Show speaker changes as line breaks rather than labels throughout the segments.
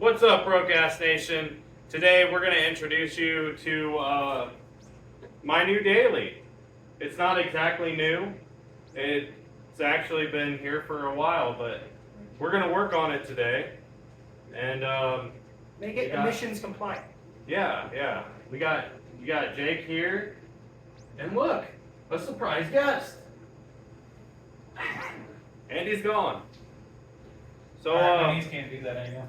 What's up, Broadcast Nation? Today we're going to introduce you to my new daily. It's not exactly new. It's actually been here for a while, but we're going to work on it today. And
make it emissions compliant.
Yeah. You got Jake here, and look, a surprise guest. And he's gone. So
my knees can't do that anymore.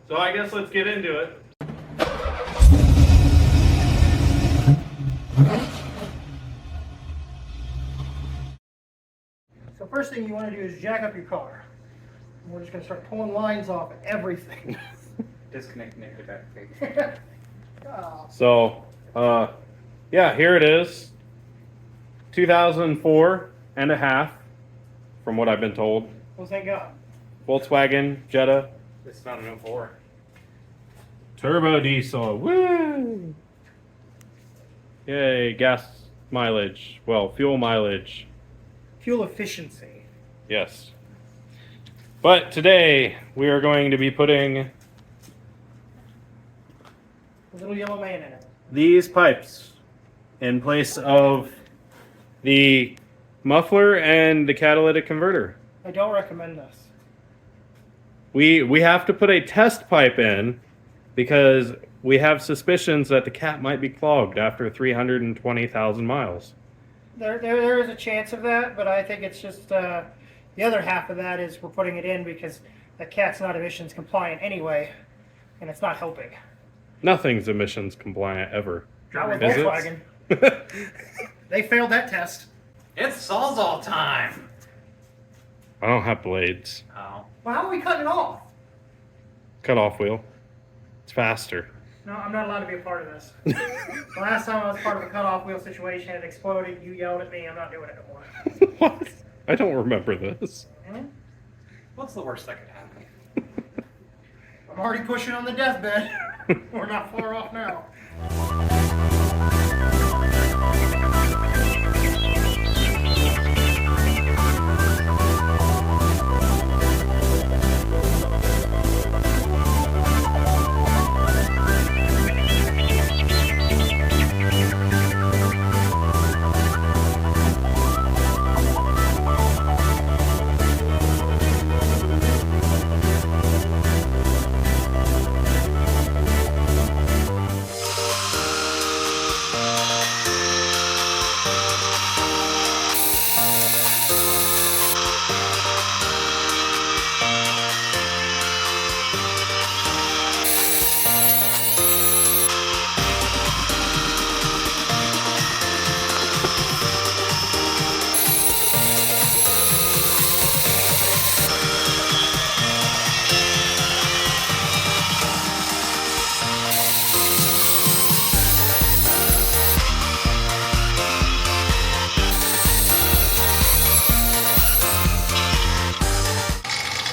So I guess let's get into it.
So first thing you want to do is jack up your car. We're just going to start pulling lines off everything.
Disconnect negative activation.
So, yeah, here it is. 2004 and a half, from what I've been told.
Well, thank God.
Volkswagen Jetta.
It's not an 04.
Turbo diesel. Woo! Yay, gas mileage. Well, fuel mileage.
Fuel efficiency.
Yes. But today, we are going to be putting
A little yellow man in it.
these pipes in place of the muffler and the catalytic converter.
I don't recommend this.
We have to put a test pipe in because we have suspicions that the cat might be clogged after 320,000 miles.
There is a chance of that, but I think it's just the other half of that is we're putting it in because the cat's not emissions compliant anyway, and it's not helping.
Nothing's emissions compliant ever.
Not with
Is it?
Volkswagen. They failed that test.
It's Sawzall time!
I don't have blades.
Oh.
Well, how are we cutting it off?
Cut off wheel. It's faster.
No, I'm not allowed to be a part of this. The last time I was part of a cutoff wheel situation, it exploded. You yelled at me. I'm not doing it no more.
What? I don't remember this.
What's the worst that could happen?
I'm already pushing on the deathbed. We're not far off now.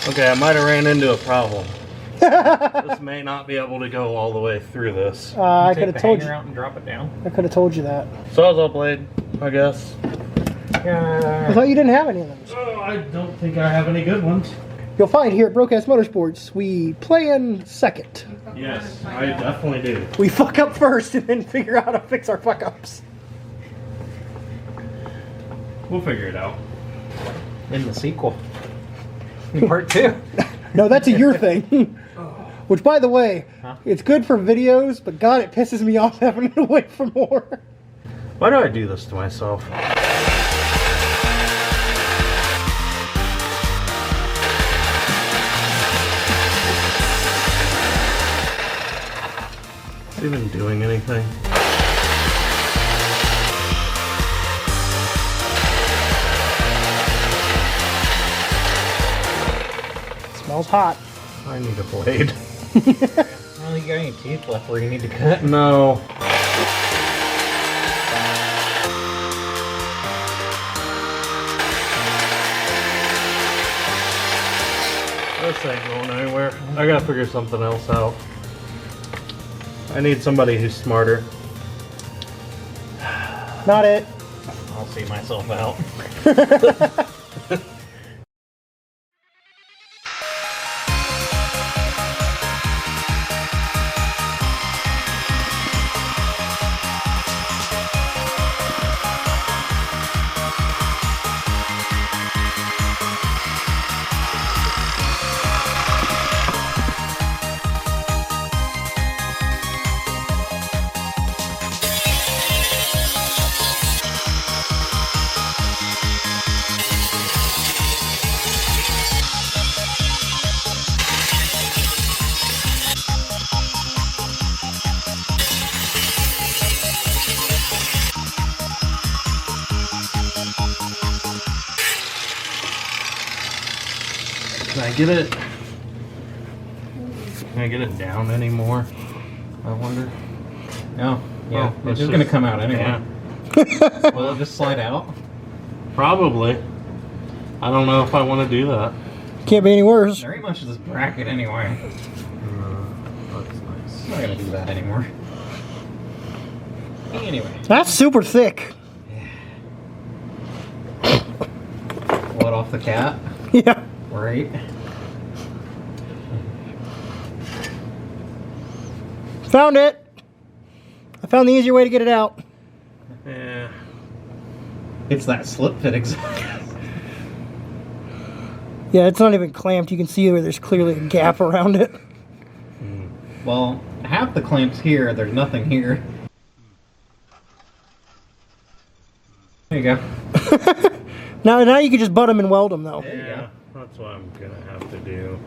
Okay, I might have ran into a problem. This may not be able to go all the way through this.
I could have told you.
Out and drop it down.
I could have told you that.
Sawzall blade, I guess.
I thought you didn't have any of those.
Oh, I don't think I have any good ones.
You'll find here at Broadcast Motorsports, we plan second.
Yes, I definitely do.
We fuck up first and then figure out how to fix our fuck ups.
We'll figure it out.
In the sequel. In part 2.
No, that's a your thing. Which, by the way,
Huh?
it's good for videos, but God, it pisses me off having to wait for more.
Why do I do this to myself? Is it even doing anything?
Smells hot.
I need a blade.
I don't think you got any teeth left where you need to cut.
No. This ain't going anywhere. I gotta figure something else out. I need somebody who's smarter.
Not it.
I'll see myself out. get it? Can I get it down anymore? I wonder. No. Yeah,
Oh,
it's just gonna come out anyway.
Yeah.
Will it just slide out?
Probably. I don't know if I want to do that.
Can't be any worse.
There ain't much of this bracket anyway.
That's nice.
I'm not gonna do that anymore. Anyway.
That's super thick.
What, off the cat?
Yeah.
Right.
Found it. I found the easier way to get it out.
Yeah.
It's that slip fit exactly.
Yeah, it's not even clamped. You can see where there's clearly a gap around it.
Well, half the clamps here, there's nothing here. There you go.
Now you can just butt them and weld them, though.
Yeah, that's what I'm gonna have to do.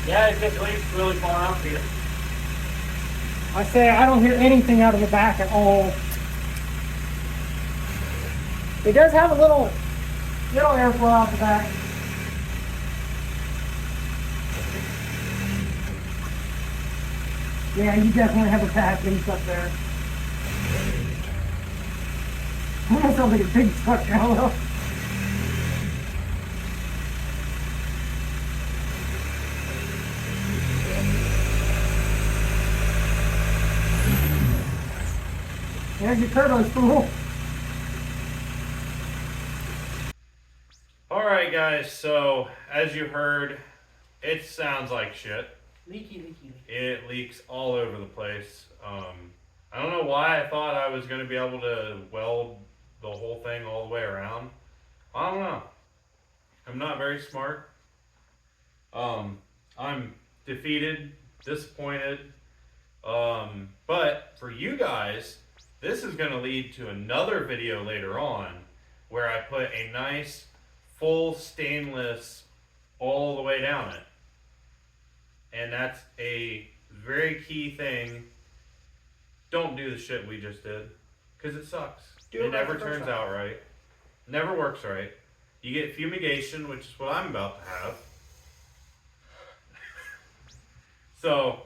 Yeah, it just leaks really far out here. I say I don't hear anything out of the back at all. It does have a little airflow out the back. Yeah, you definitely have a bad leak up there. Almost sounds like a big truck now though. There's your turbo spool.
Alright guys, so as you heard, it sounds like shit.
Leaky.
It leaks all over the place. I don't know why I thought I was going to be able to weld the whole thing all the way around. I don't know. I'm not very smart. I'm defeated, disappointed. But for you guys, this is going to lead to another video later on where I put a nice full stainless all the way down it. And that's a very key thing. Don't do the shit we just did, because it sucks. It never turns out right. Never works right. You get fumigation, which is what I'm about to have. So,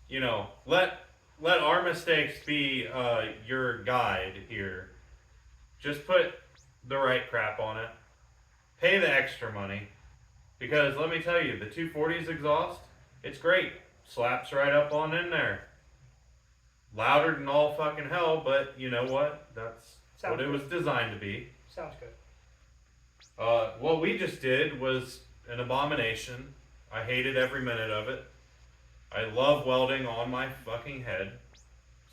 you know, let our mistakes be your guide here. Just put the right crap on it. Pay the extra money. Because let me tell you, the 240's exhaust, it's great. Slaps right up on in there. Louder than all fucking hell, but you know what? That's
Sounds
what it was designed to be.
Sounds good.
What we just did was an abomination. I hated every minute of it. I love welding on my fucking head.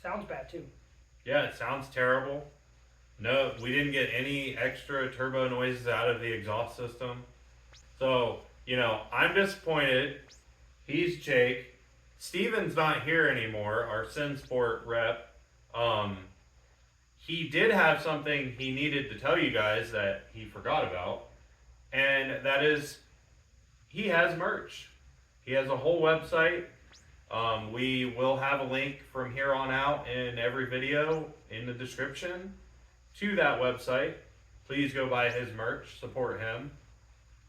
Sounds bad too.
Yeah, it sounds terrible. No, we didn't get any extra turbo noises out of the exhaust system. So, you know, I'm disappointed. He's Jake. Steven's not here anymore, our Sinsport rep. He did have something he needed to tell you guys that he forgot about. And that is, he has merch. He has a whole website. We will have a link from here on out in every video in the description to that website. Please go buy his merch, support him.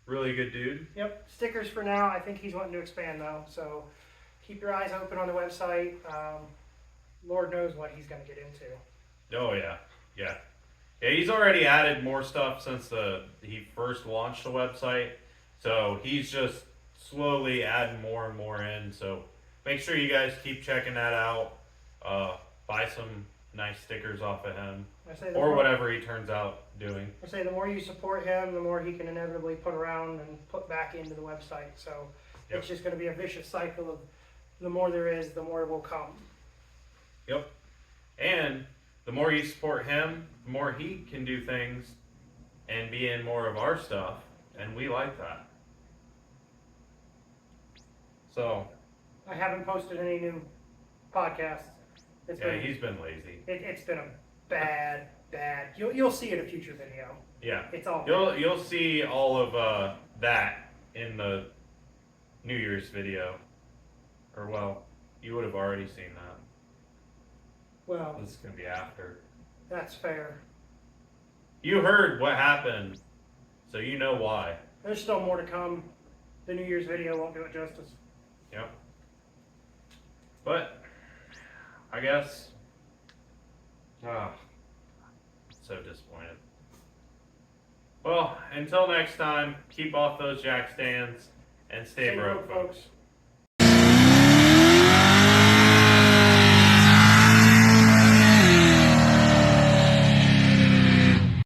Really good dude.
Yep, stickers for now. I think he's wanting to expand though, so keep your eyes open on the website. Lord knows what he's going to get into.
Oh yeah, yeah. Yeah, he's already added more stuff since he first launched the website. So he's just slowly adding more and more in. So make sure you guys keep checking that out. Buy some nice stickers off of him. Or whatever he turns out doing.
I say the more you support him, the more he can inevitably put around and put back into the website. So
Yep.
it's just going to be a vicious cycle of the more there is, the more will come.
Yep. And the more you support him, the more he can do things and be in more of our stuff. And we like that. So,
I haven't posted any new podcasts.
he's been lazy.
It's been a bad. You'll see it in a future video.
Yeah.
It's all
You'll see all of that in the New Year's video. Or well, you would have already seen that.
well.
This is gonna be after.
That's fair.
You heard what happened, so you know why.
There's still more to come. The New Year's video won't do it justice.
Yep. But I guess so disappointed. Well, until next time, keep off those jack stands and stay broke, folks.